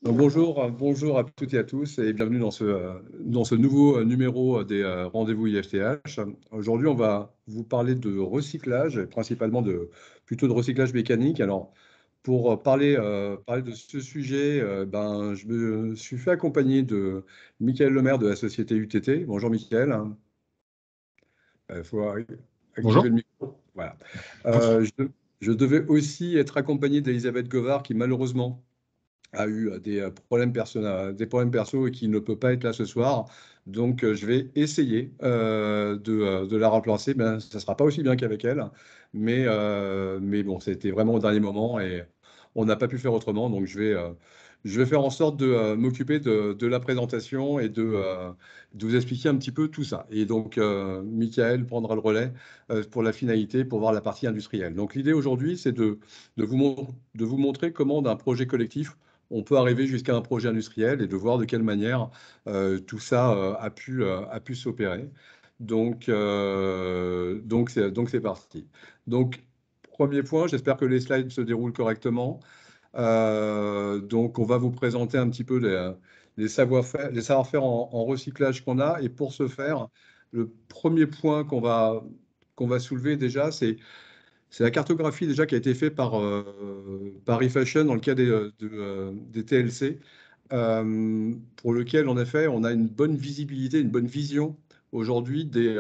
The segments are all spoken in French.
Donc, bonjour à toutes et à tous et bienvenue dans ce nouveau numéro des rendez-vous IFTH. Aujourd'hui, on va vous parler de recyclage, et principalement plutôt de recyclage mécanique. Alors, pour parler de ce sujet, je me suis fait accompagner de Michael Lemaire de la société UTT. Bonjour Michael. Il faut Bonjour. activer le micro. Voilà. Je devais aussi être accompagné d'Elisabeth Govard qui malheureusement a eu des problèmes perso et qui ne peut pas être là ce soir. Donc, je vais essayer de la remplacer. Ben, ça ne sera pas aussi bien qu'avec elle. Mais bon, c'était vraiment au dernier moment et on n'a pas pu faire autrement. Donc, je vais faire en sorte de m'occuper de la présentation et de vous expliquer un petit peu tout ça. Et donc, Michael prendra le relais pour la finalité, pour voir la partie industrielle. Donc, l'idée aujourd'hui, c'est de vous montrer comment, d'un projet collectif, on peut arriver jusqu'à un projet industriel et de voir de quelle manière tout ça a pu s'opérer. Donc c'est parti. Donc, premier point, j'espère que les slides se déroulent correctement. Donc, on va vous présenter un petit peu les savoir-faire en recyclage qu'on a. Et pour ce faire, le premier point qu'on va soulever déjà, c'est la cartographie déjà qui a été faite par eFashion dans le cas des TLC, pour lequel, en effet, on a une bonne visibilité, une bonne vision aujourd'hui des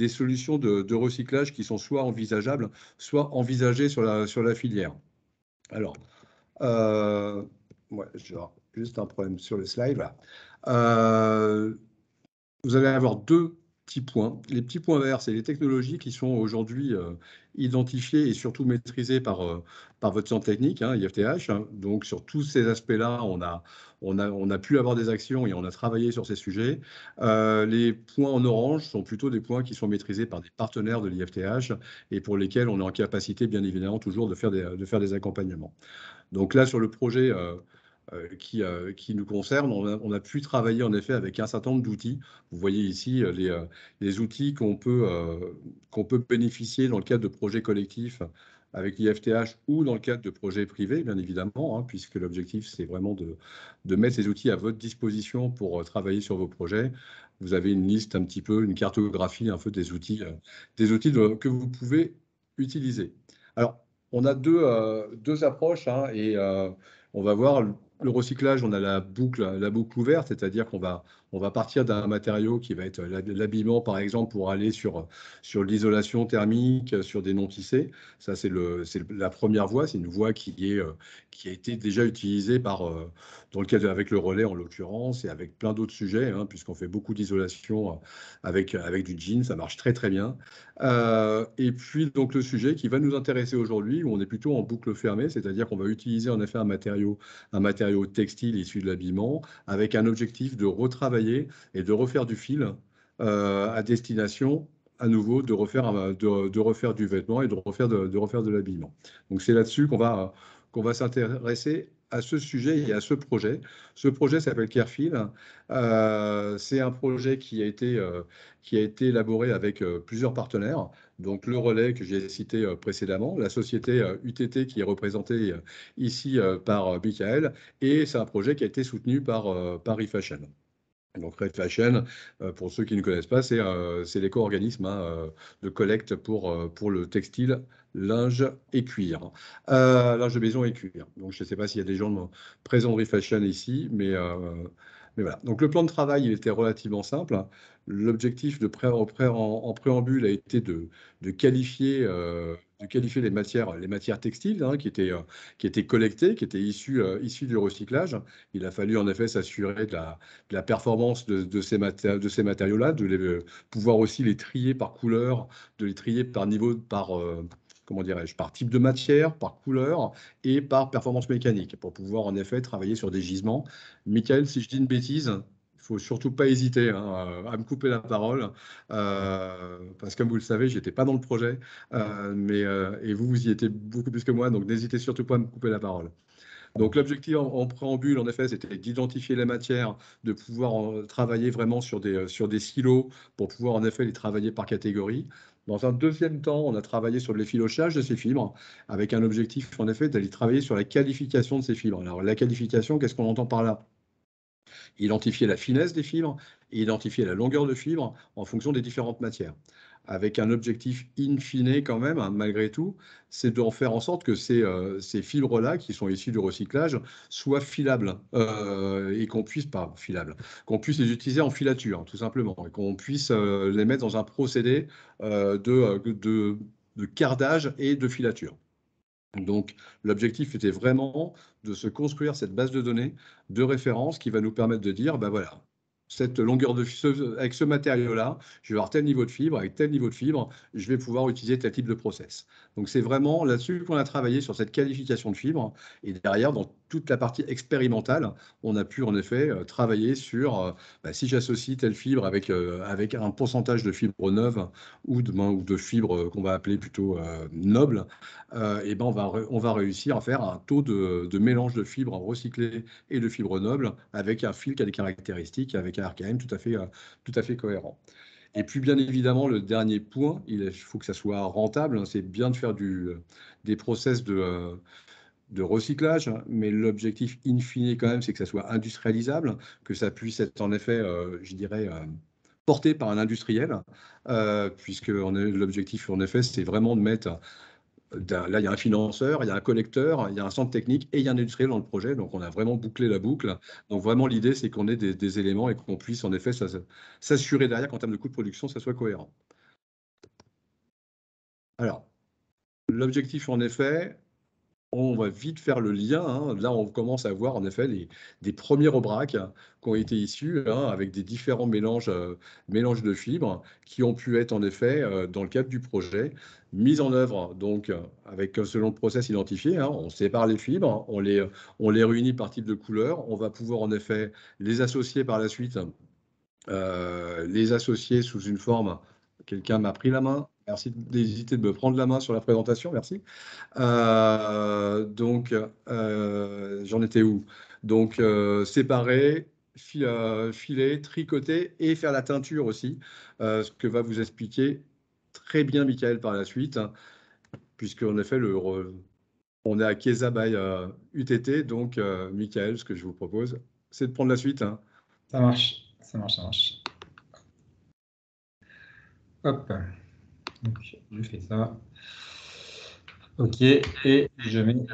solutions de recyclage qui sont soit envisageables, soit envisagées sur la filière. Alors, ouais, j'ai juste un problème sur le slide. Voilà. Euh, Vous allez avoir deux petits points. Les petits points verts, c'est les technologies qui sont aujourd'hui identifiées et surtout maîtrisées par votre centre technique, hein, IFTH. Hein. Donc, sur tous ces aspects-là, on a pu avoir des actions et on a travaillé sur ces sujets. Les points en orange sont plutôt des points qui sont maîtrisés par des partenaires de l'IFTH et pour lesquels on est en capacité, bien évidemment, toujours de faire des accompagnements. Donc là, sur le projet qui nous concerne, on a pu travailler en effet avec un certain nombre d'outils. Vous voyez ici les outils qu'on peut bénéficier dans le cadre de projets collectifs avec l'IFTH ou dans le cadre de projets privés, bien évidemment, hein, puisque l'objectif, c'est vraiment de mettre ces outils à votre disposition pour travailler sur vos projets. Vous avez une liste un petit peu, une cartographie un peu des outils que vous pouvez utiliser. Alors, on a deux approches hein, et on va voir le recyclage, on a la boucle ouverte, c'est-à-dire on va partir d'un matériau qui va être l'habillement, par exemple, pour aller sur l'isolation thermique, sur des non-tissés. Ça, c'est la première voie, c'est une voie qui a été déjà utilisée dans le cadre avec le relais en l'occurrence et avec plein d'autres sujets, hein, puisqu'on fait beaucoup d'isolation avec du jean, ça marche très très bien. Et puis donc le sujet qui va nous intéresser aujourd'hui, où on est plutôt en boucle fermée, c'est-à-dire qu'on va utiliser en effet un matériau textile issu de l'habillement, avec un objectif de retravailler et de refaire du fil à destination à nouveau de refaire du vêtement et de refaire de l'habillement. Donc c'est là-dessus qu'on va s'intéresser à ce sujet et à ce projet. Ce projet s'appelle Carefil. C'est un projet qui a été élaboré avec plusieurs partenaires. Donc le relais que j'ai cité précédemment, la société UTT qui est représentée ici par Michael, et c'est un projet qui a été soutenu par eFashion. Donc RedFashion, pour ceux qui ne connaissent pas, c'est l'éco-organisme hein, de collecte pour le textile, linge et cuir. Linge de maison et cuir. Donc je ne sais pas s'il y a des gens présents de RedFashion ici, mais voilà. Donc le plan de travail, il était relativement simple. L'objectif en préambule a été de qualifier les matières textiles hein, qui étaient collectées, qui étaient issues du recyclage. Il a fallu en effet s'assurer de la performance de ces matériaux-là, pouvoir aussi les trier par couleur, de les trier par niveau, comment dirais-je, par type de matière, par couleur et par performance mécanique, pour pouvoir en effet travailler sur des gisements. Michael, si je dis une bêtise, il faut surtout pas hésiter hein, à me couper la parole, parce que comme vous le savez, j'étais pas dans le projet, et vous y étiez beaucoup plus que moi, donc n'hésitez surtout pas à me couper la parole. Donc l'objectif en préambule, en effet, c'était d'identifier les matières, de pouvoir travailler vraiment sur des silos pour pouvoir en effet les travailler par catégorie. Dans un deuxième temps, on a travaillé sur l'effilochage de ces fibres, avec un objectif, en effet, d'aller travailler sur la qualification de ces fibres. Alors, la qualification, qu'est-ce qu'on entend par là? Identifier la finesse des fibres et identifier la longueur de fibres en fonction des différentes matières. Avec un objectif in fine quand même, hein, malgré tout, c'est de faire en sorte que ces fibres-là, qui sont issues du recyclage, soient filables et qu'on puisse, pas filables, qu'on puisse les utiliser en filature, tout simplement, et qu'on puisse les mettre dans un procédé de cardage et de filature. Donc, l'objectif était vraiment de se construire cette base de données de référence qui va nous permettre de dire, ben voilà, cette longueur de avec ce matériau-là, je vais avoir tel niveau de fibre, avec tel niveau de fibre, je vais pouvoir utiliser tel type de process. Donc, c'est vraiment là-dessus qu'on a travaillé sur cette qualification de fibre. Et derrière, dans toute la partie expérimentale, on a pu en effet travailler sur si j'associe telle fibre avec un pourcentage de fibres neuves ou de fibres qu'on va appeler plutôt nobles, et ben on va réussir à faire un taux de mélange de fibres recyclées et de fibres nobles avec un fil qui a des caractéristiques, avec un RKM tout à fait cohérent. Et puis, bien évidemment, le dernier point, il faut que ça soit rentable, hein, c'est bien de faire des process de recyclage, mais l'objectif in fine, quand même, c'est que ça soit industrialisable, que ça puisse être, en effet, je dirais, porté par un industriel, puisque l'objectif, en effet, c'est vraiment de mettre là, il y a un financeur, il y a un collecteur, il y a un centre technique et il y a un industriel dans le projet. Donc, on a vraiment bouclé la boucle. Donc, vraiment, l'idée, c'est qu'on ait des éléments et qu'on puisse, en effet, s'assurer derrière qu'en termes de coût de production, ça soit cohérent. Alors, l'objectif, en effet, on va vite faire le lien, hein. Là, on commence à voir en effet des premiers rebraques qui ont été issus, hein, avec des différents mélanges de fibres qui ont pu être en effet, dans le cadre du projet, mis en œuvre donc avec selon le process identifié, hein. On sépare les fibres, on les réunit par type de couleur. On va pouvoir en effet les associer par la suite, les associer sous une forme. Quelqu'un m'a pris la main. Merci d'hésiter de me prendre la main sur la présentation. Merci. Donc, j'en étais où? Donc, séparer, filer, tricoter et faire la teinture aussi, ce que va vous expliquer très bien Michael par la suite, hein, puisque en effet, on est à Kesa by UTT. Donc, Michael, ce que je vous propose, c'est de prendre la suite, hein. Ça marche, ça marche, ça marche. Hop, donc je fais ça. Ok, et je mets.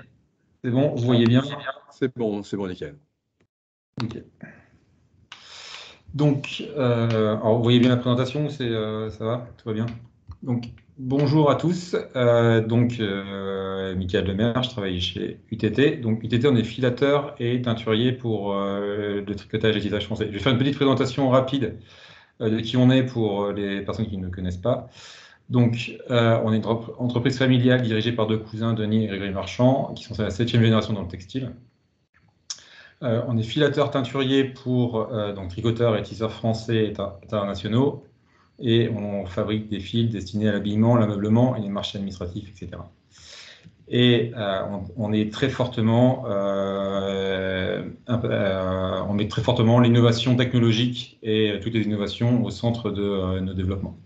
C'est bon, vous voyez bien? C'est bon, nickel. Ok. Donc, alors vous voyez bien la présentation, ça va? Tout va bien? Donc, bonjour à tous. Michael Lemaire, je travaille chez UTT. Donc, UTT, on est filateur et teinturier pour le tricotage et tissage français. Je vais faire une petite présentation rapide de qui on est pour les personnes qui ne connaissent pas. Donc, on est une entreprise familiale dirigée par deux cousins, Denis et Grégory Marchand, qui sont à la 7e génération dans le textile. On est filateur teinturier pour donc tricoteurs et tisseurs français et internationaux, et on fabrique des fils destinés à l'habillement, l'ameublement et les marchés administratifs, etc. Et on est très fortement, on met très fortement l'innovation technologique et toutes les innovations au centre de nos développements.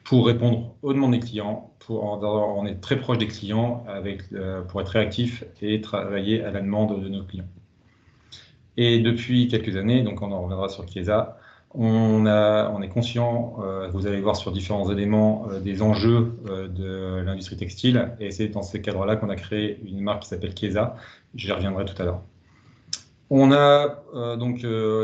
Pour répondre aux demandes des clients, on est très proche des clients pour être réactif et travailler à la demande de nos clients. Et depuis quelques années, donc on en reviendra sur Kesa, on est conscient, vous allez voir sur différents éléments, des enjeux de l'industrie textile, et c'est dans ce cadre-là qu'on a créé une marque qui s'appelle Kesa. J'y reviendrai tout à l'heure. On a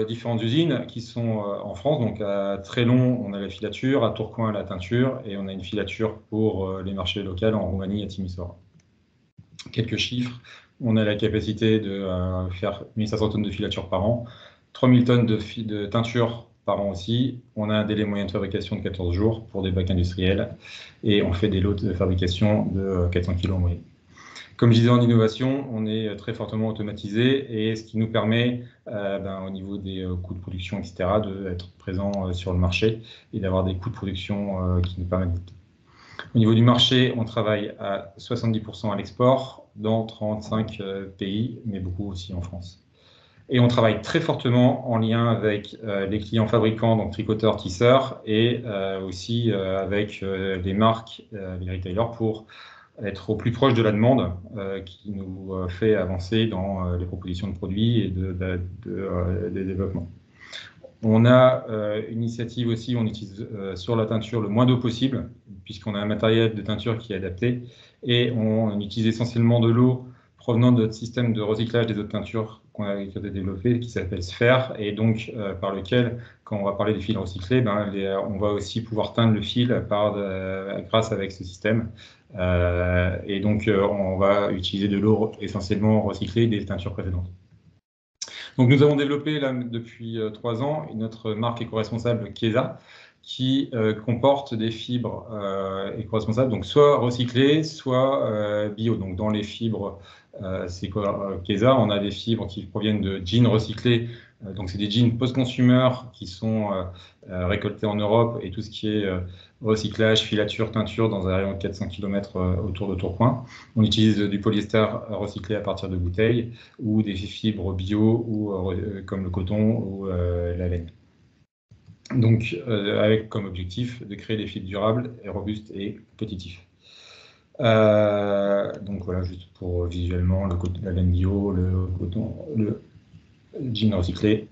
différentes usines qui sont en France. Donc à Trélon, on a la filature, à Tourcoing, la teinture, et on a une filature pour les marchés locaux en Roumanie et à Timișoara. Quelques chiffres. On a la capacité de faire 1500 tonnes de filature par an, 3000 tonnes de teinture par an aussi. On a un délai moyen de fabrication de 14 jours pour des bacs industriels, et on fait des lots de fabrication de 400 kg en moyenne. Comme je disais, en innovation, on est très fortement automatisé, et ce qui nous permet, au niveau des coûts de production, etc., d'être présent sur le marché et d'avoir des coûts de production qui nous permettent de... Au niveau du marché, on travaille à 70% à l'export dans 35 pays, mais beaucoup aussi en France. Et on travaille très fortement en lien avec les clients fabricants, donc tricoteurs, tisseurs, et aussi avec les marques, les retailers, pour être au plus proche de la demande qui nous fait avancer dans les propositions de produits et des développements. On a une initiative aussi, on utilise sur la teinture le moins d'eau possible, puisqu'on a un matériel de teinture qui est adapté, et on utilise essentiellement de l'eau provenant de notre système de recyclage des eaux de teinture qu'on a développé, qui s'appelle Sphère, et donc par lequel, quand on va parler des fils recyclés, on va aussi pouvoir teindre le fil grâce avec ce système. Et donc on va utiliser de l'eau essentiellement recyclée des teintures précédentes. Donc nous avons développé là, depuis 3 ans notre marque éco-responsable Chiesa, qui comporte des fibres éco-responsables, donc soit recyclées, soit bio. Donc dans les fibres Chiesa, on a des fibres qui proviennent de jeans recyclés. Donc c'est des jeans post-consumer qui sont récoltés en Europe, et tout ce qui est recyclage, filature, teinture dans un rayon de 400 km autour de Tourcoing. On utilise du polyester recyclé à partir de bouteilles, ou des fibres bio, ou comme le coton ou la laine. Donc, avec comme objectif de créer des fibres durables, et robustes et compétitifs. Donc voilà, juste pour visuellement, la laine bio, le coton, le jean recyclé,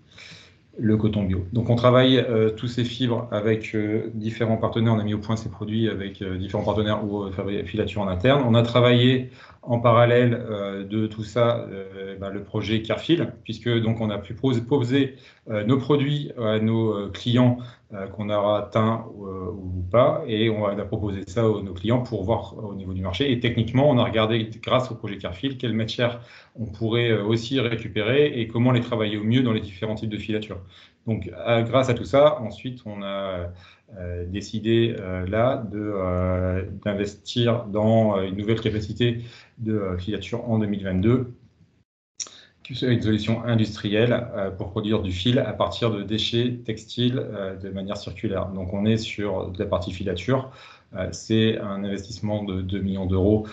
le coton bio. Donc on travaille tous ces fibres avec différents partenaires. On a mis au point ces produits avec différents partenaires ou filature en interne. On a travaillé en parallèle de tout ça le projet Carefil, puisque donc on a pu proposer nos produits à nos clients qu'on aura teints ou pas, et on a proposé ça à nos clients pour voir au niveau du marché. Et techniquement, on a regardé, grâce au projet Carefil, quelles matières on pourrait aussi récupérer et comment les travailler au mieux dans les différents types de filatures. Donc, grâce à tout ça, ensuite, on a décidé là d'investir dans une nouvelle capacité de filature en 2022, qui est une solution industrielle pour produire du fil à partir de déchets textiles de manière circulaire. Donc, on est sur de la partie filature. C'est un investissement de 2 millions d'euros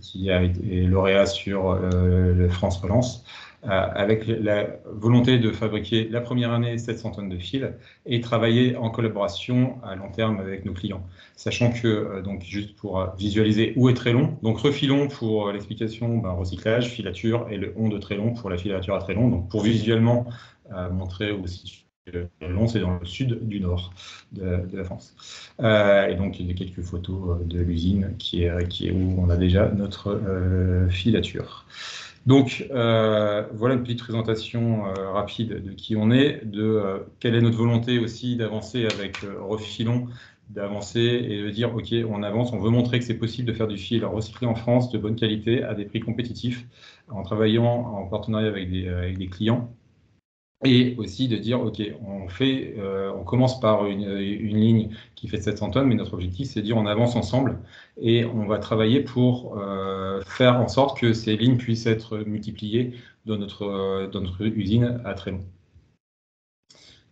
qui a été lauréat sur le France Relance, avec la volonté de fabriquer la première année 700 tonnes de fil et travailler en collaboration à long terme avec nos clients. Sachant que, donc juste pour visualiser où est Trélon, donc refilon pour l'explication, recyclage, filature, et le on de Trélon pour la filature à Trélon. Donc pour visuellement montrer aussi Trélon, c'est dans le sud du nord de la France. Et donc il y a quelques photos de l'usine qui est où on a déjà notre filature. Donc, voilà une petite présentation rapide de qui on est, de quelle est notre volonté aussi d'avancer avec Refilon, d'avancer et de dire, OK, on avance, on veut montrer que c'est possible de faire du fil recyclé en France de bonne qualité à des prix compétitifs, en travaillant en partenariat avec des clients. Et aussi de dire, OK, on commence par une ligne qui fait 700 tonnes, mais notre objectif, c'est de dire on avance ensemble et on va travailler pour faire en sorte que ces lignes puissent être multipliées dans notre usine à Trélon.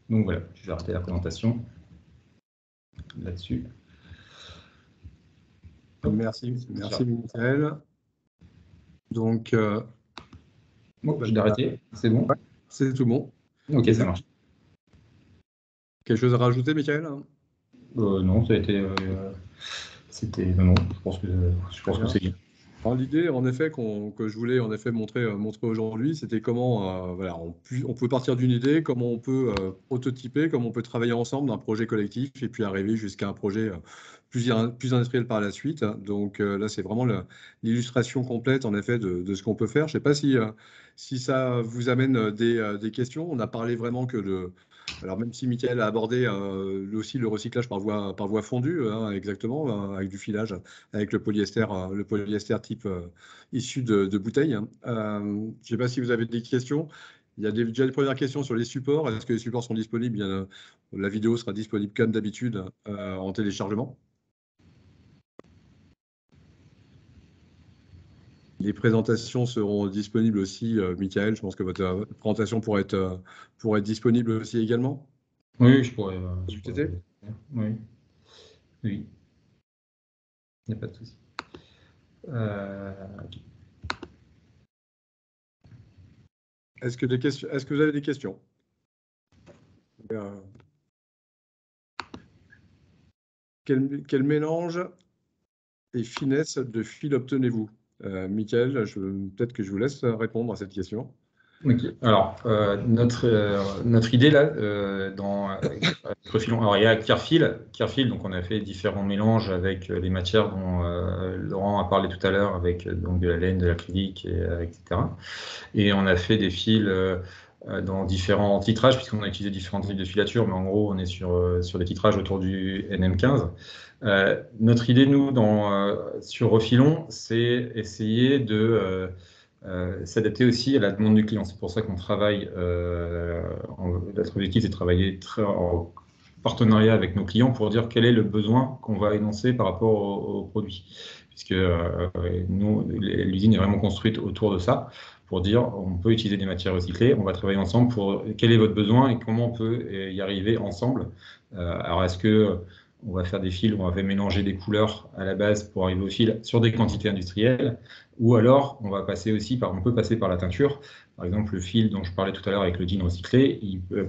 Donc voilà, je vais arrêter la présentation là-dessus. Merci Michael. Donc, bon, je vais arrêter, c'est bon? Ouais, c'est tout bon. OK, ça marche. Quelque chose à rajouter, Michael? Non, ça a été... non, je pense que c'est bien. L'idée, en effet, que je voulais en effet montrer aujourd'hui, c'était comment voilà, on peut partir d'une idée, comment on peut prototyper, comment on peut travailler ensemble d'un projet collectif et puis arriver jusqu'à un projet plus industriel par la suite. Donc là, c'est vraiment l'illustration complète, en effet, de ce qu'on peut faire. Je ne sais pas si ça vous amène des questions. On a parlé vraiment que de... Alors, même si Michael a abordé aussi le recyclage par voie fondue, hein, exactement, avec du filage, avec le polyester type issu de bouteilles. Je ne sais pas si vous avez des questions. Il y a déjà des premières questions sur les supports. Est-ce que les supports sont disponibles? La vidéo sera disponible comme d'habitude en téléchargement. Les présentations seront disponibles aussi, Michael. Je pense que votre présentation pourrait être disponible aussi également. Oui, je pourrais. Oui. Oui. Il n'y a pas de souci. Okay. Est-ce que vous avez des questions? Quel mélange et finesse de fil obtenez-vous? Michael, peut-être que je vous laisse répondre à cette question. Okay. Alors, notre idée là, dans notre filon, alors il y a Clearfield, donc on a fait différents mélanges avec les matières dont Laurent a parlé tout à l'heure, avec donc de la laine, de l'acrylique, etc. Et on a fait des fils dans différents titrages, puisqu'on a utilisé différents types de filature, mais en gros, on est sur des titrages autour du NM15. Notre idée, nous, sur Refilon, c'est essayer de s'adapter aussi à la demande du client. C'est pour ça qu'on travaille, notre objectif, c'est de travailler en partenariat avec nos clients pour dire quel est le besoin qu'on va énoncer par rapport au produit. Puisque nous, l'usine est vraiment construite autour de ça, pour dire on peut utiliser des matières recyclées, on va travailler ensemble pour quel est votre besoin et comment on peut y arriver ensemble. Alors, est-ce que on va faire des fils, on va mélanger des couleurs à la base pour arriver au fil sur des quantités industrielles, ou alors on peut passer par la teinture. Par exemple, le fil dont je parlais tout à l'heure avec le jean recyclé,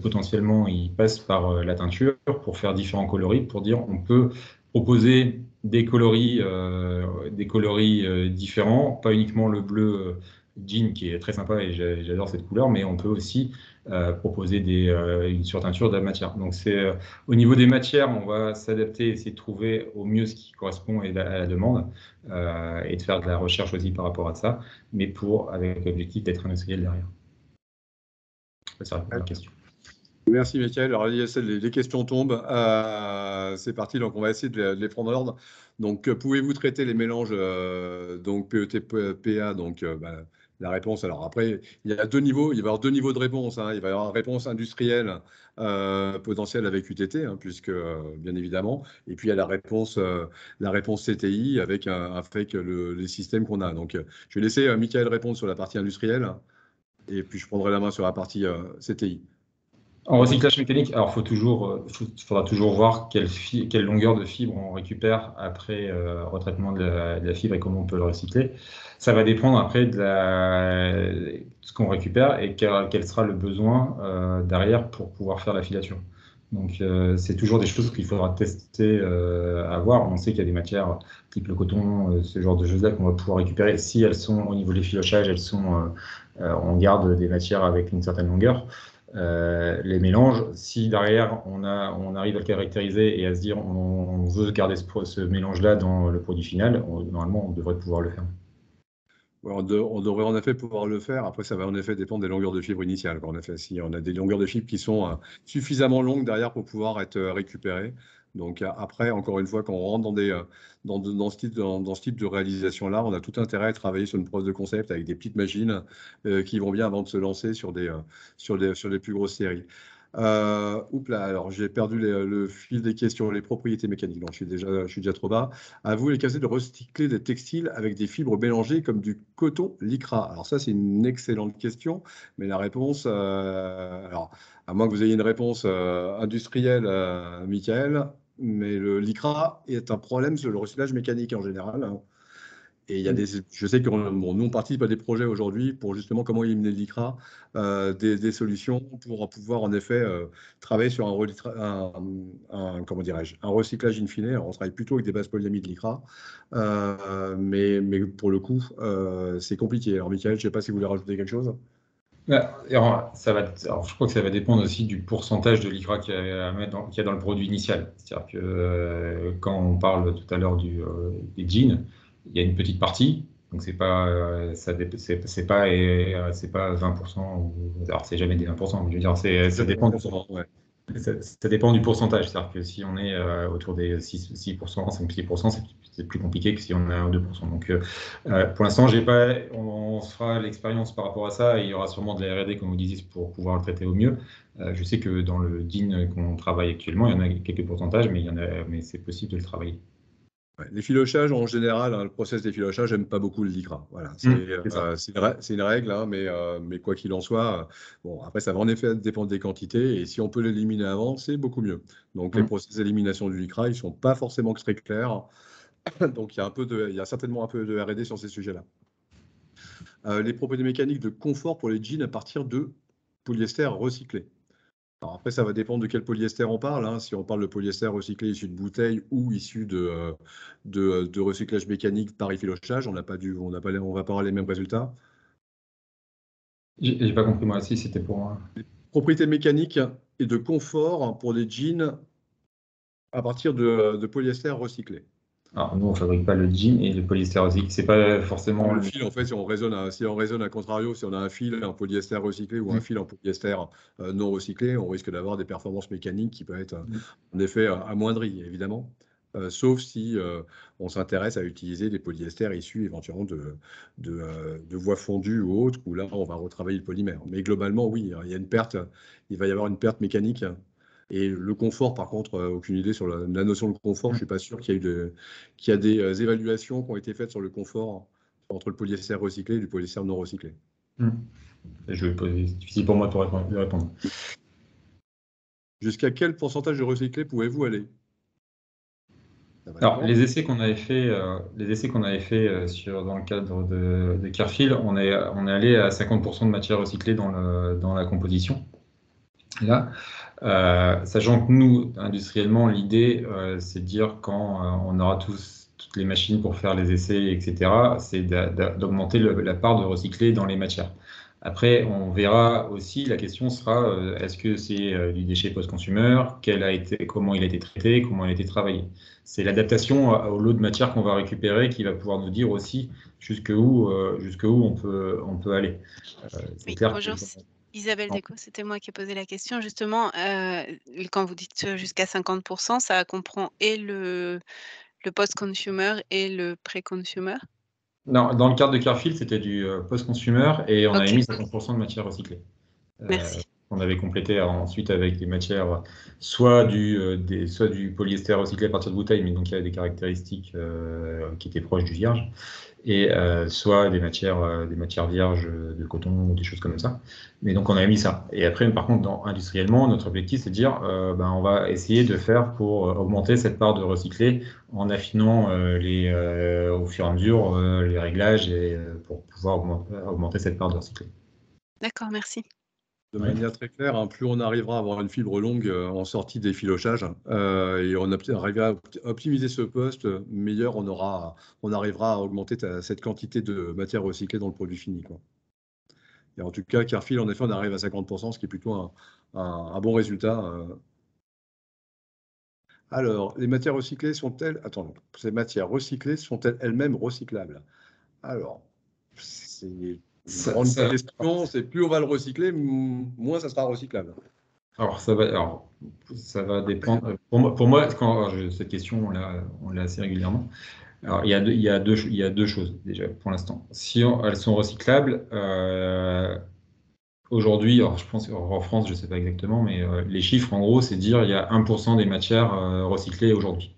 potentiellement, il passe par la teinture pour faire différents coloris, pour dire on peut proposer des coloris différents, pas uniquement le bleu jean qui est très sympa et j'adore cette couleur, mais on peut aussi proposer une surteinture de la matière. Donc au niveau des matières, on va s'adapter, essayer de trouver au mieux ce qui correspond à la demande et de faire de la recherche aussi par rapport à ça, mais avec l'objectif d'être industriel derrière. Ça répond à la question. Merci Michael. Alors les questions tombent. C'est parti, donc on va essayer de les prendre en ordre. Donc pouvez-vous traiter les mélanges donc PET, PA, donc la réponse, alors après, il y a deux niveaux, il va y avoir deux niveaux de réponse. Il va y avoir réponse industrielle potentielle avec UTT, puisque bien évidemment, et puis il y a la réponse CTI avec un fait que les systèmes qu'on a. Donc je vais laisser Michael répondre sur la partie industrielle, et puis je prendrai la main sur la partie CTI. En recyclage mécanique, alors faudra toujours voir quelle longueur de fibre on récupère après retraitement de la fibre et comment on peut le recycler. Ça va dépendre après de ce qu'on récupère et quel sera le besoin derrière pour pouvoir faire la filature. Donc c'est toujours des choses qu'il faudra tester à voir. On sait qu'il y a des matières type le coton, ce genre de choses-là qu'on va pouvoir récupérer. Si elles sont au niveau des filochages, on garde des matières avec une certaine longueur. Les mélanges, si derrière on arrive à le caractériser et à se dire on veut garder ce mélange-là dans le produit final, normalement on devrait pouvoir le faire. On devrait en effet pouvoir le faire. Après, ça va en effet dépendre des longueurs de fibre initiales. En effet, si on a des longueurs de fibre qui sont suffisamment longues derrière pour pouvoir être récupérées. Donc après, encore une fois, quand on rentre dans ce type de réalisation-là, on a tout intérêt à travailler sur une preuve de concept avec des petites machines qui vont bien avant de se lancer sur des plus grosses séries. Alors j'ai perdu le fil des questions, les propriétés mécaniques. Donc je suis déjà trop bas. À vous, les capacités de recycler des textiles avec des fibres mélangées comme du coton lycra. Alors ça, c'est une excellente question, mais la réponse, alors à moins que vous ayez une réponse industrielle, Michael, mais le lycra est un problème sur le recyclage mécanique en général. Et je sais que nous, on participe à des projets aujourd'hui pour justement comment éliminer le lycra, des solutions pour pouvoir en effet travailler sur comment dirais-je, un recyclage in fine. Alors, on travaille plutôt avec des bases polyamides lycra, mais pour le coup, c'est compliqué. Alors, Michael, je ne sais pas si vous voulez rajouter quelque chose. Alors, je crois que ça va dépendre aussi du pourcentage de lycra qu'il y a dans le produit initial. C'est-à-dire que quand on parle tout à l'heure des jeans, il y a une petite partie, donc c'est pas 20%, alors c'est jamais des 20%, mais je veux dire, ça dépend. Ça dépend du pourcentage, c'est-à-dire que si on est autour des 6%, 5-6%, c'est plus compliqué que si on a 2%. Donc pour l'instant, on se fera l'expérience par rapport à ça et il y aura sûrement de la R&D, comme vous disiez, pour pouvoir le traiter au mieux. Je sais que dans le DIN qu'on travaille actuellement, il y en a quelques pourcentages, mais c'est possible de le travailler. Ouais, les filochages, en général, le process des filochages, j'aime pas beaucoup le lycra. Voilà, c'est une règle, mais quoi qu'il en soit, bon, après, ça va en effet dépendre des quantités, et si on peut l'éliminer avant, c'est beaucoup mieux. Donc, les process d'élimination du lycra, ils ne sont pas forcément très clairs. Donc, il y a certainement un peu de R&D sur ces sujets-là. les propriétés mécaniques de confort pour les jeans à partir de polyester recyclé. Alors après, ça va dépendre de quel polyester on parle, hein. Si on parle de polyester recyclé issu de bouteilles ou issu de recyclage mécanique par effilochage, on va pas avoir les mêmes résultats. J'ai pas compris, moi, si c'était pour moi. Propriétés mécaniques et de confort pour les jeans à partir de polyester recyclé. Alors, nous, on ne fabrique pas le jean et le polyester recyclé. C'est pas forcément Le fil, en fait, si on raisonne à contrario, si on a un fil en polyester recyclé ou un fil en polyester non recyclé, on risque d'avoir des performances mécaniques qui peuvent être en effet amoindries, évidemment. Sauf si on s'intéresse à utiliser des polyesters issus éventuellement de voies fondues ou autres, où là, on va retravailler le polymère. Mais globalement, oui, il va y avoir une perte mécanique. Et le confort, par contre, aucune idée sur la notion de confort. Je ne suis pas sûr qu'il y a des évaluations qui ont été faites sur le confort entre le polyester recyclé et le polyester non recyclé. C'est difficile pour moi de répondre. Jusqu'à quel pourcentage de recyclé pouvez-vous aller? Alors, les essais qu'on avait fait, dans le cadre de Carrefour, on est allé à 50% de matière recyclée dans la composition. Là, sachant que nous, industriellement, l'idée, c'est de dire quand on aura toutes les machines pour faire les essais, etc., c'est d'augmenter la part de recyclé dans les matières. Après, on verra aussi, la question sera, est-ce que c'est du déchet post-consumer, comment il a été traité, comment il a été travaillé. C'est l'adaptation au lot de matière qu'on va récupérer qui va pouvoir nous dire aussi jusqu'où on peut aller. C'est clair. Bonjour, Isabelle Déco, c'était moi qui ai posé la question. Justement, quand vous dites jusqu'à 50%, ça comprend et le post-consumer et le pré-consumer? Non, dans le cadre de Carrefour, c'était du post-consumer et on avait mis 50% de matière recyclée. Merci. On avait complété ensuite avec des matières, soit du polyester recyclé à partir de bouteilles, mais donc il y avait des caractéristiques qui étaient proches du vierge, et soit des matières vierges de coton ou des choses comme ça. Mais donc on avait mis ça. Et après, par contre, industriellement, notre objectif, c'est de dire, on va essayer de faire pour augmenter cette part de recyclé en affinant au fur et à mesure les réglages et pour pouvoir augmenter cette part de recyclé. D'accord, merci. De manière très claire, hein, plus on arrivera à avoir une fibre longue en sortie d'effilochage et on arrivera à optimiser ce poste, meilleur on arrivera à augmenter cette quantité de matière recyclée dans le produit fini, quoi. Et en tout cas, Carrefour, en effet, on arrive à 50%, ce qui est plutôt un bon résultat. Alors, les matières recyclées sont-elles... Attends, ces matières recyclées sont-elles elles-mêmes recyclables? Alors, c'est une grande question, c'est plus on va le recycler, moins ça sera recyclable. Alors, ça va dépendre. Pour moi, cette question, on l'a assez régulièrement. Alors, il y a deux choses, déjà, pour l'instant. Si elles sont recyclables, aujourd'hui, je pense en France, je ne sais pas exactement, mais les chiffres, en gros, c'est dire il y a 1% des matières recyclées aujourd'hui.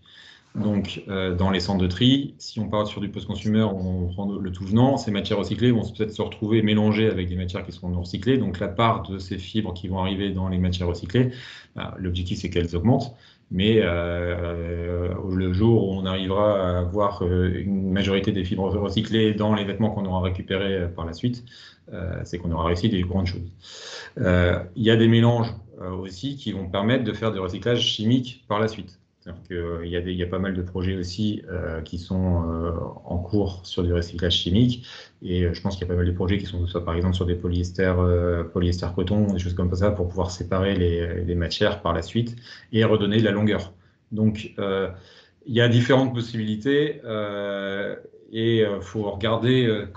Donc, dans les centres de tri, si on part sur du post-consumer, on prend le tout venant, ces matières recyclées vont peut-être se retrouver mélangées avec des matières qui seront non recyclées. Donc, la part de ces fibres qui vont arriver dans les matières recyclées, l'objectif, c'est qu'elles augmentent. Mais le jour où on arrivera à avoir une majorité des fibres recyclées dans les vêtements qu'on aura récupérés par la suite, c'est qu'on aura réussi des grandes choses. Il y a des mélanges aussi qui vont permettre de faire des recyclages chimiques par la suite. Il y a pas mal de projets aussi qui sont en cours sur du recyclage chimique, et je pense qu'il y a pas mal de projets qui sont soit par exemple sur des polyester coton, des choses comme ça, pour pouvoir séparer les matières par la suite et redonner de la longueur. Donc il y a différentes possibilités et il faut regarder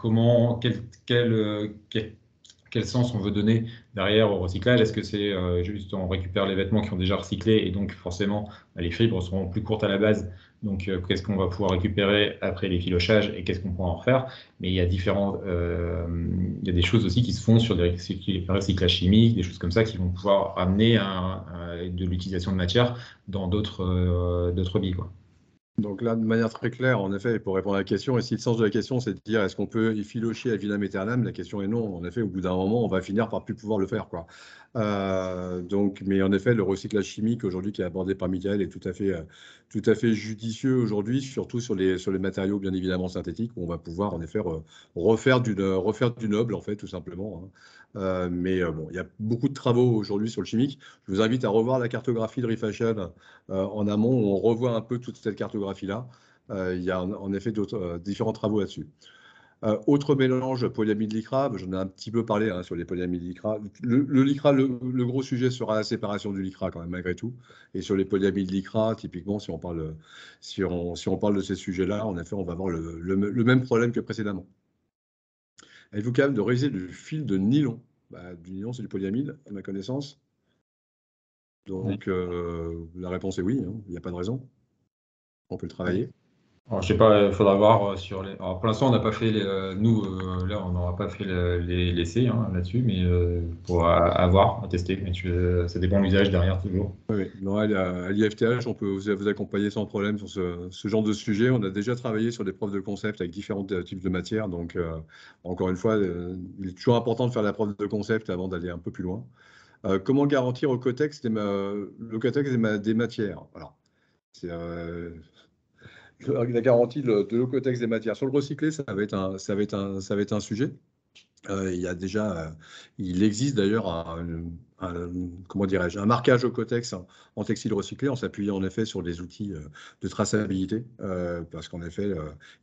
quel sens on veut donner derrière au recyclage. Est-ce que c'est juste on récupère les vêtements qui ont déjà recyclé et donc forcément les fibres seront plus courtes à la base, donc qu'est-ce qu'on va pouvoir récupérer après l'effilochage et qu'est-ce qu'on pourra en refaire? Mais il y a il y a des choses aussi qui se font sur des recyclages chimiques, des choses comme ça qui vont pouvoir amener de l'utilisation de matière dans d'autres billes, quoi. Donc là, de manière très claire, en effet, pour répondre à la question, et si le sens de la question, c'est de dire est-ce qu'on peut effilocher ad vitam aeternam, la question est non. En effet, au bout d'un moment, on va finir par plus pouvoir le faire, quoi. Mais en effet, le recyclage chimique aujourd'hui qui est abordé par Michael est tout à fait judicieux aujourd'hui, surtout sur les matériaux bien évidemment synthétiques, où on va pouvoir en effet refaire du noble, en fait, tout simplement, hein. Bon, il y a beaucoup de travaux aujourd'hui sur le chimique. Je vous invite à revoir la cartographie de Refashion en amont, où on revoit un peu toute cette cartographie-là. Il y a en effet différents travaux là-dessus. Autre mélange, polyamide lycra, j'en ai un petit peu parlé hein, sur les polyamides lycra. Le lycra, le gros sujet sera la séparation du lycra quand même, malgré tout. Et sur les polyamides lycra, typiquement, si on parle de ces sujets-là, en effet, on va avoir le même problème que précédemment. Êtes-vous capable de réaliser du fil de nylon? Du nylon, c'est du polyamide, à ma connaissance. Donc, la réponse est oui, hein, il n'y a pas de raison. On peut le travailler. Alors, je sais pas, il faudra voir sur les. Alors, pour l'instant, on n'a pas fait nous là, on n'aura pas fait l'essai hein, là-dessus, mais pour avoir à tester. Mais ça dépend de l'usage derrière toujours. Oui, non, à l'IFTH, on peut vous accompagner sans problème sur ce genre de sujet. On a déjà travaillé sur des preuves de concept avec différents types de matières. Donc, encore une fois, il est toujours important de faire la preuve de concept avant d'aller un peu plus loin. Comment garantir au cotex le cotex des matières? Alors, c'est la garantie de l'eau-cotex des matières. Sur le recyclé, ça va être un sujet. Il existe d'ailleurs comment dirais-je, un marquage au cotex en textile recyclé en s'appuyant en effet sur des outils de traçabilité, parce qu'en effet,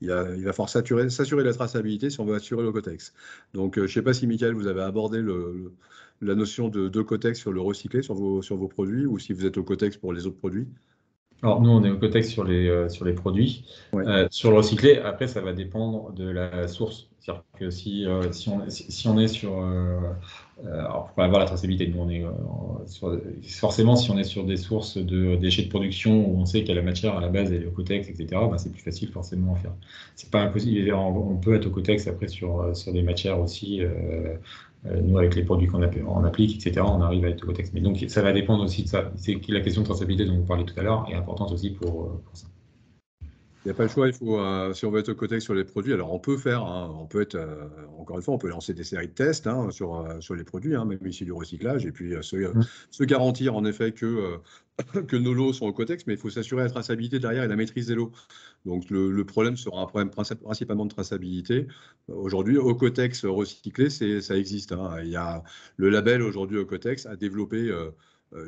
il va falloir s'assurer la traçabilité si on veut assurer le cotex. Donc, je ne sais pas si, Michael, vous avez abordé la notion de cotex sur le recyclé, sur vos produits, ou si vous êtes au cotex pour les autres produits. Alors, nous, on est au cotex sur les produits. Ouais. Sur le recyclé, après, ça va dépendre de la source. C'est-à-dire que si on est sur. Alors, il faut avoir la traçabilité. Nous, on est forcément, si on est sur des sources de déchets de production où on sait qu'il y a la matière à la base et le cotex, etc., c'est plus facile forcément à faire. C'est pas impossible. On peut être au cotex après sur des matières aussi. Nous, avec les produits qu'on applique, etc., on arrive à être au cotex. Mais donc, ça va dépendre aussi de ça. C'est la question de traçabilité dont vous parliez tout à l'heure est importante aussi pour ça. Il n'y a pas le choix, il faut, si on veut être au cotex sur les produits, alors on peut faire, hein, encore une fois, on peut lancer des séries de tests hein, sur les produits, hein, même ici du recyclage, et puis se garantir en effet que nos lots sont au cotex, mais il faut s'assurer la traçabilité derrière et la maîtrise des lots. Donc le problème sera un problème principalement de traçabilité. Aujourd'hui, au cotex recyclé, ça existe, hein. Il y a le label aujourd'hui au cotex a développé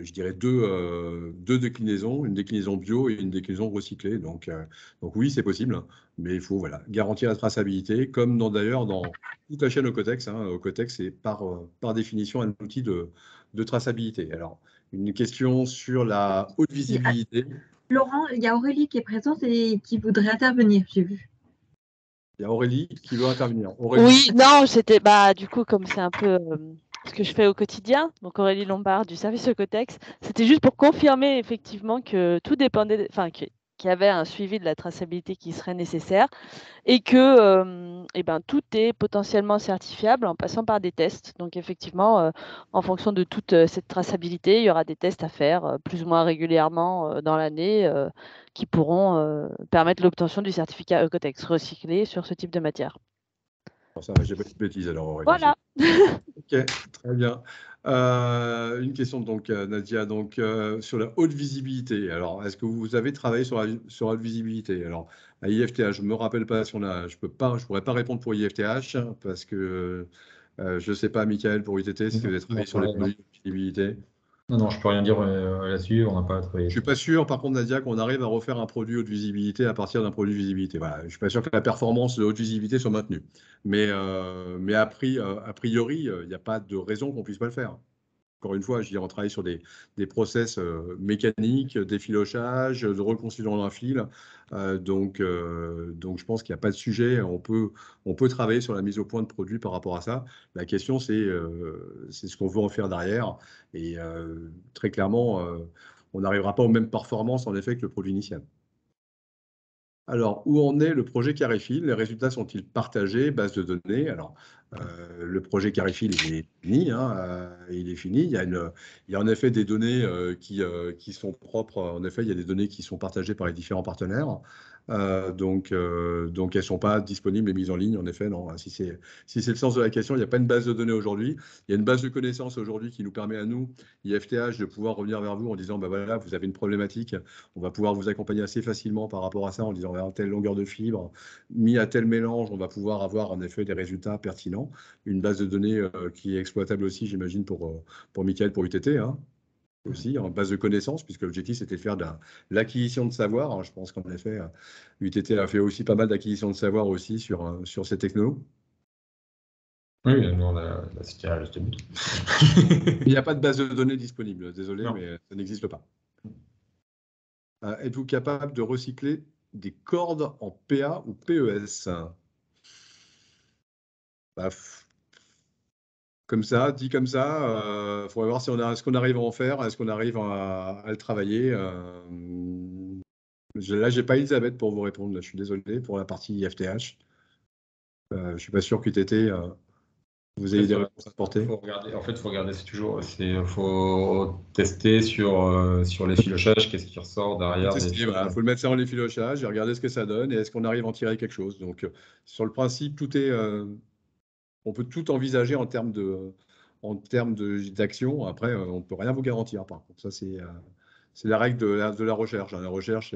je dirais deux déclinaisons, une déclinaison bio et une déclinaison recyclée. Donc oui, c'est possible, mais il faut garantir la traçabilité, comme d'ailleurs dans toute la chaîne au cotex. Hein. Au cotex, c'est par définition un outil de traçabilité. Alors, une question sur la haute visibilité. Laurent, il y a Aurélie qui est présente et qui voudrait intervenir, j'ai vu. Il y a Aurélie qui veut intervenir. Aurélie. Oui, non, c'était du coup, comme c'est un peu ce que je fais au quotidien, donc Aurélie Lombard du service Ecotex, c'était juste pour confirmer effectivement que tout dépendait, qu'il y avait un suivi de la traçabilité qui serait nécessaire et que tout est potentiellement certifiable en passant par des tests. Donc effectivement, en fonction de toute cette traçabilité, il y aura des tests à faire plus ou moins régulièrement dans l'année qui pourront permettre l'obtention du certificat Ecotex recyclé sur ce type de matière. Ça va, j'ai pas dit de bêtises alors Aurélie. Voilà. Ok, très bien. Une question donc Nadia, sur la haute visibilité. Alors, est-ce que vous avez travaillé sur la haute visibilité? Alors, à IFTH, je ne me rappelle pas si je pourrais pas répondre pour IFTH parce que je ne sais pas, Michael, pour UTT, si vous avez travaillé sur les produits de visibilité. Non, je ne peux rien dire là-dessus, on n'a pas travaillé. Je ne suis pas sûr, par contre, Nadia, qu'on arrive à refaire un produit haute visibilité à partir d'un produit visibilité. Voilà. Je ne suis pas sûr que la performance de haute visibilité soit maintenue. Mais a priori, il n'y a pas de raison qu'on ne puisse pas le faire. Encore une fois, on travaille sur des process mécaniques, d'effilochage, de reconstitution d'un fil. Donc, je pense qu'il n'y a pas de sujet. On peut travailler sur la mise au point de produits par rapport à ça. La question, c'est ce qu'on veut en faire derrière. Et très clairement, on n'arrivera pas aux mêmes performances, en effet, que le produit initial. Alors, où en est le projet Carifil? Les résultats sont-ils partagés? Base de données. Alors, le projet Carifil, il est fini. Il est fini. Il y a en effet des données qui sont propres. En effet, il y a des données qui sont partagées par les différents partenaires. Donc, elles ne sont pas disponibles et mises en ligne, en effet. Non. Si c'est le sens de la question, il n'y a pas une base de données aujourd'hui. Il y a une base de connaissances aujourd'hui qui nous permet à nous, IFTH, de pouvoir revenir vers vous en disant, voilà, vous avez une problématique, on va pouvoir vous accompagner assez facilement par rapport à ça en disant, telle longueur de fibre, mis à tel mélange, on va pouvoir avoir en effet des résultats pertinents. Une base de données qui est exploitable aussi, j'imagine, pour Mickaël, pour UTT, aussi, en base de connaissances, puisque l'objectif, c'était de faire de l'acquisition de savoir. Je pense qu'en effet, UTT a fait aussi pas mal d'acquisition de savoir aussi sur ces technos. Oui, nous, on a c'était juste but. Il n'y a pas de base de données disponible, désolé, Non. mais ça n'existe pas. Êtes-vous capable de recycler des cordes en PA ou PES? Comme ça, dit comme ça, il faudrait voir si est-ce qu'on arrive à en faire, est-ce qu'on arrive à le travailler. Là, j'ai pas Elisabeth pour vous répondre. Je suis désolé pour la partie IFTH. Je suis pas sûr qu'UTT vous ayez des réponses à apporter. En fait, il faut regarder, faut tester sur les filochages, qu'est-ce qui ressort derrière. Il faut le mettre ça en effilochage et regarder ce que ça donne et est-ce qu'on arrive à en tirer quelque chose. Donc, sur le principe, tout est, on peut tout envisager en termes d'action. Après, on ne peut rien vous garantir. Par contre, ça, c'est la règle de la recherche. La recherche,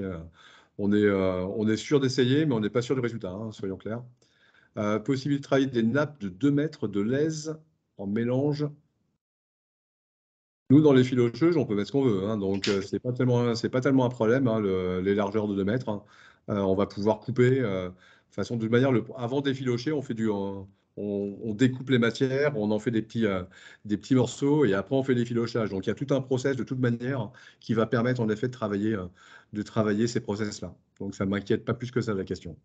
on est sûr d'essayer, mais on n'est pas sûr du résultat, soyons clairs. Possibilité de travailler des nappes de 2 mètres de lèse en mélange. Nous, dans les filocheuses, on peut mettre ce qu'on veut. Donc, c'est pas tellement un problème, les largeurs de 2 mètres. On va pouvoir couper. De toute manière, avant d'effilocher, on découpe les matières, on en fait des petits morceaux et après, on fait l'effilochage. Donc, il y a tout un process de toute manière qui va permettre en effet de travailler ces process-là. Donc, ça ne m'inquiète pas plus que ça, la question.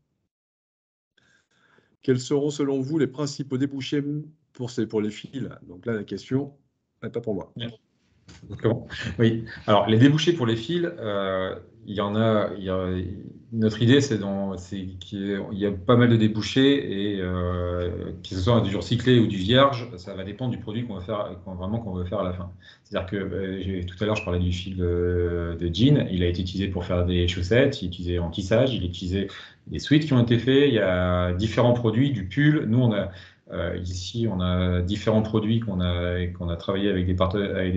Quels seront, selon vous, les principaux débouchés pour les fils? Donc là, la question n'est pas pour moi. Oui. Alors, les débouchés pour les fils, il y a notre idée, c'est qu'il y a pas mal de débouchés et que ce soit du recyclé ou du vierge, ça va dépendre du produit qu'on veut faire à la fin. C'est-à-dire que tout à l'heure, je parlais du fil de jean. Il a été utilisé pour faire des chaussettes, il est utilisé en tissage, il est utilisé des sweats qui ont été faits. Il y a différents produits, du pull. Nous, ici, on a différents produits qu'on a travaillé avec des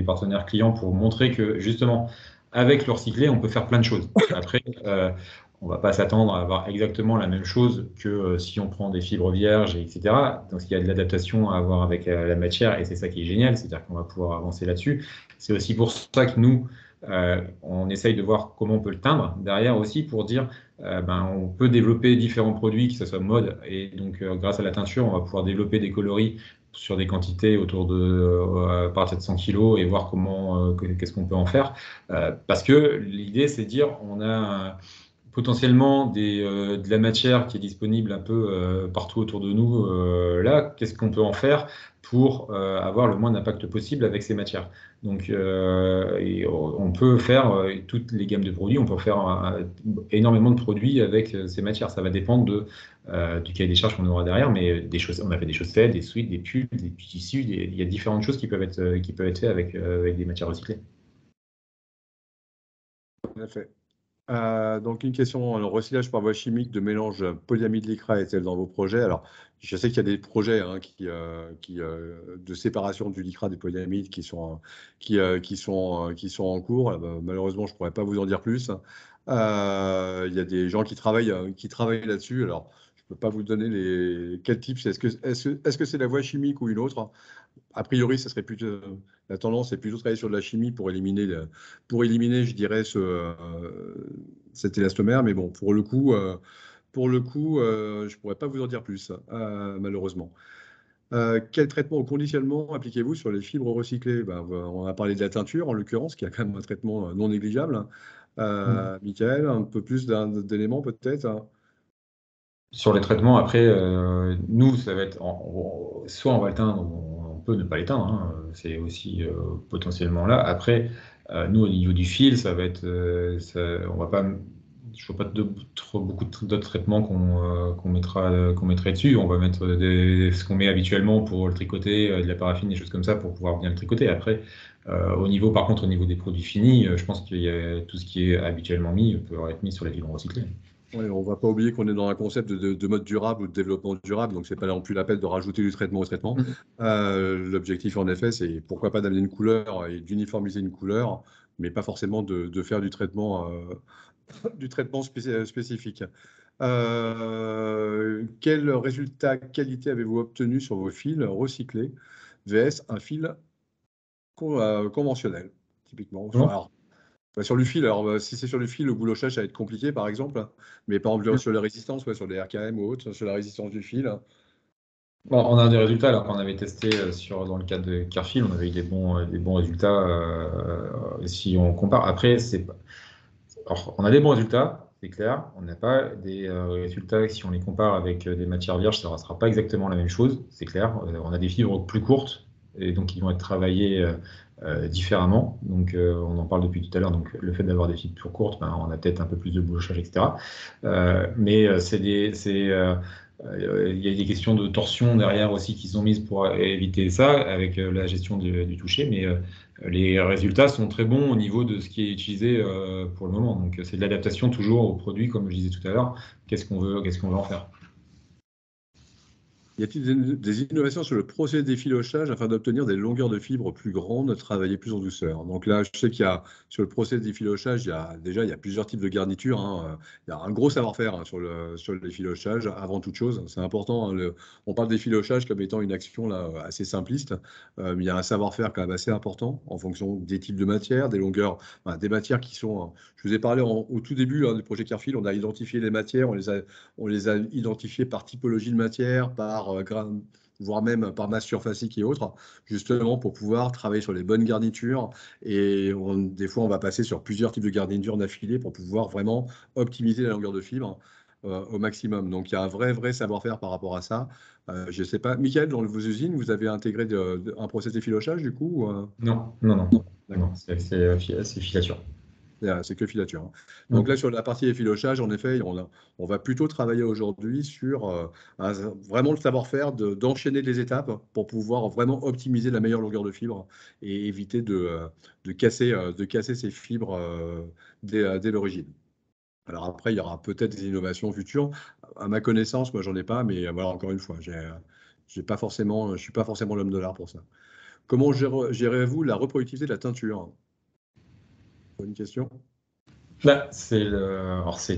partenaires clients pour montrer que justement, avec le recyclé, on peut faire plein de choses. Après, on ne va pas s'attendre à avoir exactement la même chose que si on prend des fibres vierges, etc. Donc, il y a de l'adaptation à avoir avec la matière et c'est ça qui est génial, c'est-à-dire qu'on va pouvoir avancer là-dessus. C'est aussi pour ça que nous, on essaye de voir comment on peut le teindre derrière aussi pour dire on peut développer différents produits, que ce soit mode, et donc grâce à la teinture, on va pouvoir développer des coloris sur des quantités autour de à partir de 100 kg et voir qu'est-ce qu'on peut en faire. Parce que l'idée, c'est de dire on a potentiellement de la matière qui est disponible un peu partout autour de nous. Là, qu'est-ce qu'on peut en faire pour avoir le moins d'impact possible avec ces matières. Donc, on peut faire toutes les gammes de produits, on peut faire énormément de produits avec ces matières. Ça va dépendre du cahier des charges qu'on aura derrière, mais on a fait des chaussettes, des sweats, des pulls, des tissus, il y a différentes choses qui peuvent être faites avec des matières recyclées. Tout à fait. Donc une question, le recyclage par voie chimique de mélange polyamide lycra est-elle dans vos projets? Alors, je sais qu'il y a des projets de séparation du lycra des polyamides qui sont en cours. Malheureusement, je ne pourrais pas vous en dire plus. Il y a des gens qui travaillent là-dessus. Alors, je ne peux pas vous donner quel type. Est-ce que c'est la voie chimique ou une autre? A priori, ça serait plutôt la tendance est plutôt de travailler sur de la chimie pour éliminer, je dirais, cet élastomère. Mais bon, pour le coup, je ne pourrais pas vous en dire plus, malheureusement. Quel traitement ou conditionnement appliquez-vous sur les fibres recyclées? On a parlé de la teinture, en l'occurrence, qui a quand même un traitement non négligeable. Mickaël, un peu plus d'éléments peut-être? Sur les traitements, après, nous, ça va être soit on va le teindre, on peut ne pas l'éteindre, c'est aussi potentiellement là. Après, nous, au niveau du fil, ça va être, on va pas je vois pas beaucoup d'autres traitements qu'on mettrait dessus. On va mettre ce qu'on met habituellement pour le tricoter, de la paraffine, des choses comme ça pour pouvoir bien le tricoter. Après, par contre, au niveau des produits finis, je pense qu'il y a tout ce qui est habituellement mis peut être mis sur les filons recyclés. Ouais, on ne va pas oublier qu'on est dans un concept de mode durable ou de développement durable, donc c'est pas non plus l'appel de rajouter du traitement au traitement. L'objectif, en effet, c'est pourquoi pas d'amener une couleur et d'uniformiser une couleur, mais pas forcément de faire du traitement spécifique. Quel résultat qualité avez-vous obtenu sur vos fils recyclés vs un fil conventionnel, typiquement? Alors, sur le fil, alors si c'est sur le fil, le boulochage, ça va être compliqué, par exemple. Mais par exemple, sur la résistance, sur les RKM ou autres, sur la résistance du fil. Bon, on a des résultats, alors qu'on avait testé dans le cadre de Carfil, on avait eu des bons résultats si on compare. Après, alors, on a des bons résultats, c'est clair. On n'a pas des résultats, si on les compare avec des matières vierges, ça ne sera pas exactement la même chose, c'est clair. On a des fibres plus courtes, et donc ils vont être travaillés différemment. Donc on en parle depuis tout à l'heure, donc le fait d'avoir des fibres plus courtes, on a peut-être un peu plus de boulochage, etc. Mais il y a des questions de torsion derrière aussi qui sont mises pour éviter ça avec la gestion du toucher, mais les résultats sont très bons au niveau de ce qui est utilisé pour le moment. Donc c'est de l'adaptation toujours au produit, comme je disais tout à l'heure. Qu'est-ce qu'on veut en faire? Y a-t-il des innovations sur le procédé d'effilochage afin d'obtenir des longueurs de fibres plus grandes, travailler plus en douceur? Donc là, je sais qu'il y a sur le procédé d'effilochage, il y a plusieurs types de garnitures. Il y a un gros savoir-faire sur l'effilochage avant toute chose. C'est important. On parle d'effilochage comme étant une action là, assez simpliste, mais il y a un savoir-faire quand même assez important en fonction des types de matières, des longueurs, des matières qui sont. Je vous ai parlé au tout début du projet Carfil, on a identifié les matières, on les a identifiées par typologie de matière, par voire même par masse surfacique et autres, justement pour pouvoir travailler sur les bonnes garnitures. Et des fois, on va passer sur plusieurs types de garnitures d'affilée pour pouvoir vraiment optimiser la longueur de fibre au maximum. Donc, il y a un vrai savoir-faire par rapport à ça. Je ne sais pas. Michael, dans vos usines, vous avez intégré un process d'effilochage, du coup Non. C'est filature. C'est que filature. Donc là, sur la partie effilochage, en effet, on va plutôt travailler aujourd'hui sur vraiment le savoir-faire d'enchaîner les étapes pour pouvoir vraiment optimiser la meilleure longueur de fibre et éviter de casser ces fibres dès l'origine. Alors après, il y aura peut-être des innovations futures. À ma connaissance, moi, j'en ai pas, mais voilà, encore une fois, je ne suis pas forcément l'homme de l'art pour ça. Comment gérez-vous la reproductivité de la teinture? Bonne question. C'est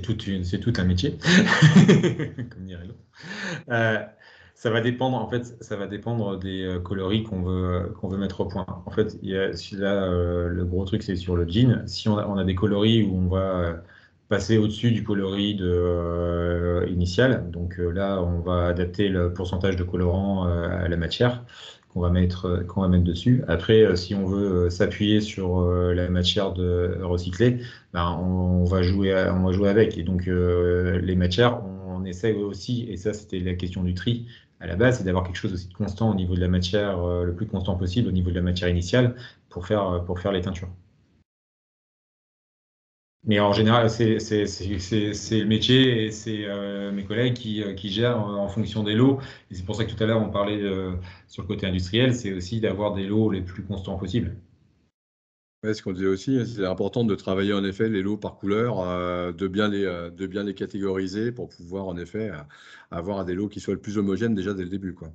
tout un métier, comme dirait l'autre. Ça va dépendre, en fait, ça va dépendre des coloris qu'on veut mettre au point. En fait, le gros truc, c'est sur le jean. Si on a des coloris où on va passer au-dessus du coloris initial, donc là, on va adapter le pourcentage de colorant à la matière qu'on va mettre dessus. Après, si on veut s'appuyer sur la matière recyclée, on va jouer avec. Et donc, les matières, on essaie aussi, et ça, c'était la question du tri à la base, c'est d'avoir quelque chose aussi de constant au niveau de la matière, le plus constant possible au niveau de la matière initiale pour faire les teintures. Mais en général, c'est le métier et c'est mes collègues qui gèrent en fonction des lots. Et c'est pour ça que tout à l'heure, on parlait sur le côté industriel, c'est aussi d'avoir des lots les plus constants possibles. Ouais, ce qu'on disait aussi, c'est important de travailler en effet les lots par couleur, de bien les catégoriser pour pouvoir en effet avoir des lots qui soient le plus homogènes déjà dès le début, quoi.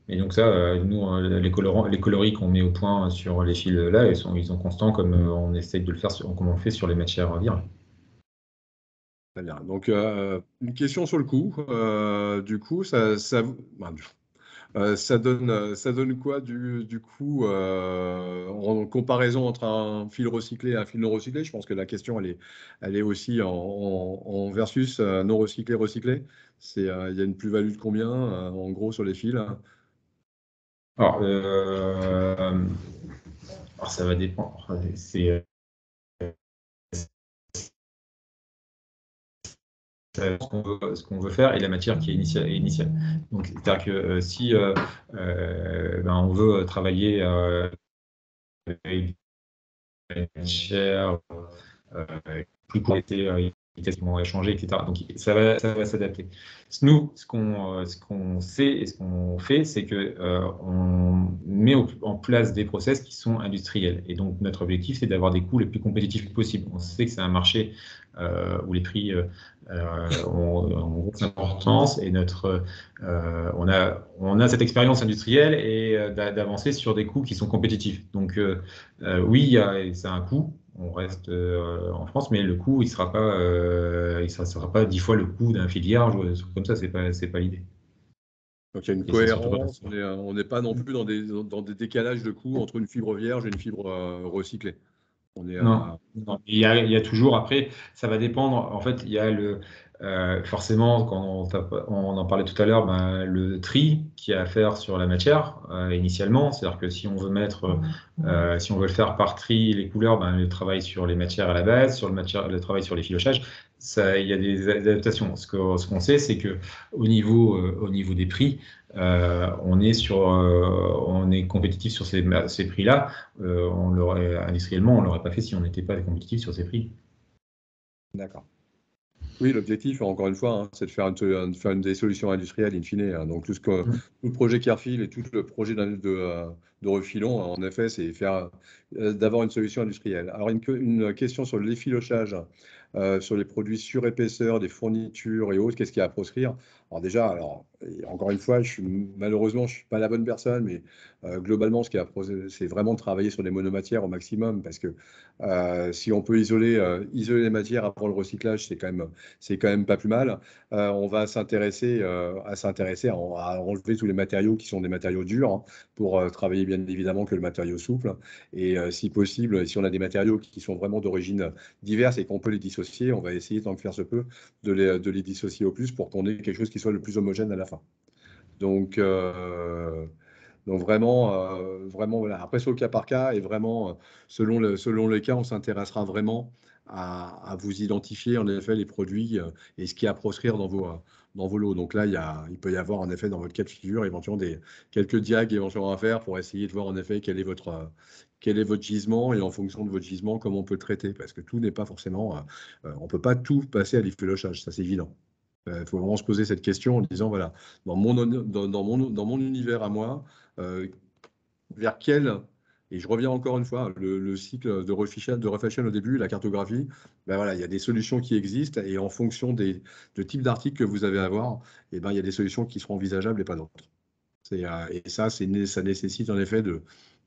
Et donc ça, nous, les coloris qu'on met au point sur les fils là, ils sont constants comme on essaye de le faire, comme on le fait sur les matières vierges. Très bien. Donc, une question sur le coup. Du coup, ça donne quoi du coup en comparaison entre un fil recyclé et un fil non recyclé? Je pense que la question, elle est aussi en versus non recyclé, recyclé. Il y a une plus-value de combien en gros sur les fils? Alors, ça va dépendre. C'est ce qu'on veut faire et la matière qui est initiale. Donc, c'est-à-dire que si on veut travailler avec une matière plus qualité vitesse qui vont changer, etc. Donc ça va s'adapter. Nous, ce qu'on sait et ce qu'on fait, c'est que on met en place des process qui sont industriels. Et donc notre objectif, c'est d'avoir des coûts les plus compétitifs possibles. On sait que c'est un marché où les prix ont grosse importance, et on a cette expérience industrielle et d'avancer sur des coûts qui sont compétitifs. Donc oui, c'est un coût. On reste en France, mais le coût, il sera pas 10 fois le coût d'un filière ou des trucs comme ça. C'est pas l'idée. Donc il y a une cohérence. On n'est pas non plus dans des décalages de coûts entre une fibre vierge et une fibre recyclée. Non. Il y a toujours, après, ça va dépendre. En fait, il y a forcément, quand on en parlait tout à l'heure, le tri qu'il y a à faire sur la matière initialement. C'est-à-dire que si on veut si on veut le faire par tri, les couleurs, le travail sur les matières à la base, le travail sur les filochages, il y a des adaptations. Ce qu'on sait, c'est que au niveau des prix, on est compétitif sur ces prix-là. Industriellement, on l'aurait pas fait si on n'était pas compétitif sur ces prix. D'accord. Oui, l'objectif, encore une fois, c'est de faire des solutions industrielles in fine. Donc tout le projet Carrefour et tout le projet de refilon, en effet, c'est d'avoir une solution industrielle. Alors une question sur l'effilochage, sur les produits sur épaisseur, des fournitures et autres, qu'est-ce qu'il y a à proscrire? Alors déjà, encore une fois, malheureusement, je ne suis pas la bonne personne, mais globalement, ce qu'il y a, c'est vraiment de travailler sur les monomatières au maximum, parce que si on peut isoler les matières avant le recyclage, c'est quand même pas plus mal. On va s'intéresser à enlever tous les matériaux qui sont des matériaux durs, pour travailler bien évidemment que le matériau souple. Et si possible, si on a des matériaux qui sont vraiment d'origine diverse et qu'on peut les dissocier, on va essayer, tant que faire se peut, de les dissocier au plus pour qu'on ait quelque chose qui soit le plus homogène à la fin. Donc vraiment, voilà. Après, sur le cas par cas, et vraiment, selon les cas, on s'intéressera vraiment à vous identifier en effet les produits et ce qu'il y a à proscrire dans vos lots. Donc là, il peut y avoir en effet dans votre cas de figure éventuellement quelques diags éventuellement à faire pour essayer de voir en effet quel est votre gisement, et en fonction de votre gisement, comment on peut le traiter. Parce que tout n'est pas forcément, on ne peut pas tout passer à l'effilochage, ça c'est évident. Il faut vraiment se poser cette question en disant, voilà, dans mon univers à moi, vers quel, et je reviens encore une fois, le cycle de refashion au début, la cartographie, voilà, il y a des solutions qui existent, et en fonction de type d'article que vous avez à voir, il y a des solutions qui seront envisageables et pas d'autres. Et ça nécessite en effet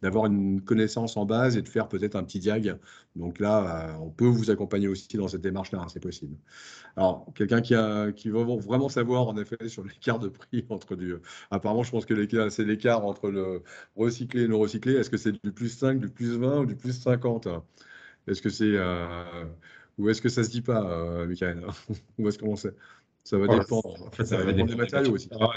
d'avoir une connaissance en base et de faire peut-être un petit diag. Donc là, on peut vous accompagner aussi dans cette démarche-là, c'est possible. Alors, quelqu'un qui va vraiment savoir, en effet, sur l'écart de prix entre apparemment, je pense que c'est l'écart entre le recyclé et le non recyclé. Est-ce que c'est du plus 5, du plus 20 ou du plus 50? Est-ce que c'est... ou est-ce que ça se dit pas, Michael? Ou est-ce qu'on sait? Ça va dépendre. En fait, ça va dépendre des matériaux aussi. Alors,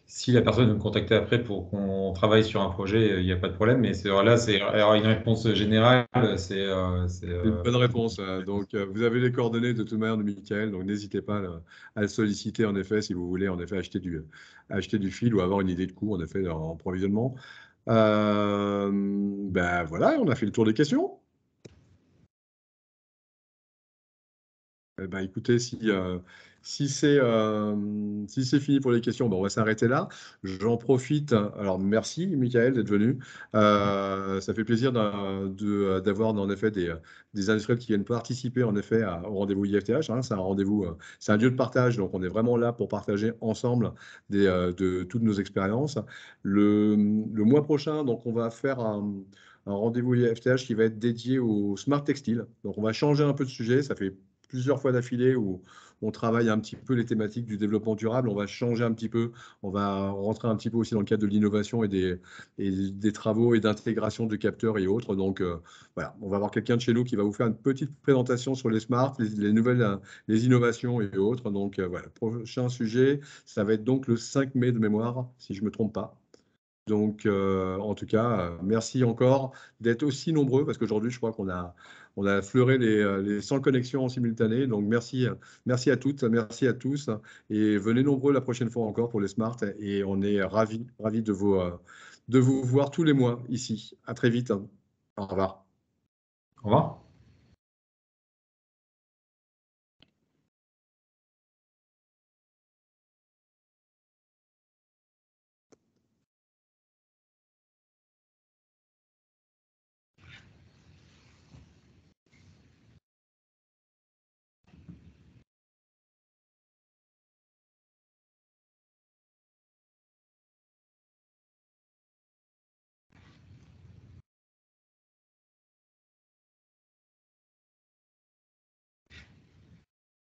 si la personne veut me contacter après pour qu'on travaille sur un projet, il n'y a pas de problème. Mais alors une réponse générale, c'est une bonne réponse. Donc, vous avez les coordonnées de toute manière de Michael, donc n'hésitez pas à le solliciter en effet si vous voulez en effet acheter du fil ou avoir une idée de coût en effet en provisionnement. Voilà, on a fait le tour des questions. Écoutez, si c'est fini pour les questions, on va s'arrêter là. J'en profite. Alors, merci, Michael, d'être venu. Ça fait plaisir d'avoir en effet des industriels qui viennent participer en effet au rendez-vous IFTH. C'est un rendez-vous, c'est un lieu de partage, donc on est vraiment là pour partager ensemble de toutes nos expériences. Le mois prochain, donc on va faire un rendez-vous IFTH qui va être dédié au smart textile. Donc, on va changer un peu de sujet. Ça fait plusieurs fois d'affilée où on travaille un petit peu les thématiques du développement durable. On va changer un petit peu, on va rentrer un petit peu aussi dans le cadre de l'innovation et des travaux et d'intégration de capteurs et autres. Donc voilà, on va avoir quelqu'un de chez nous qui va vous faire une petite présentation sur les smart, les nouvelles, les innovations et autres. Donc voilà, prochain sujet, ça va être donc le 5 mai de mémoire, si je ne me trompe pas. Donc, en tout cas, merci encore d'être aussi nombreux, parce qu'aujourd'hui, je crois qu'on a fleuré les 100 connexions en simultané. Donc, merci à toutes, merci à tous. Et venez nombreux la prochaine fois encore pour les Smart. Et on est ravis de vous voir tous les mois ici. À très vite. Au revoir. Au revoir.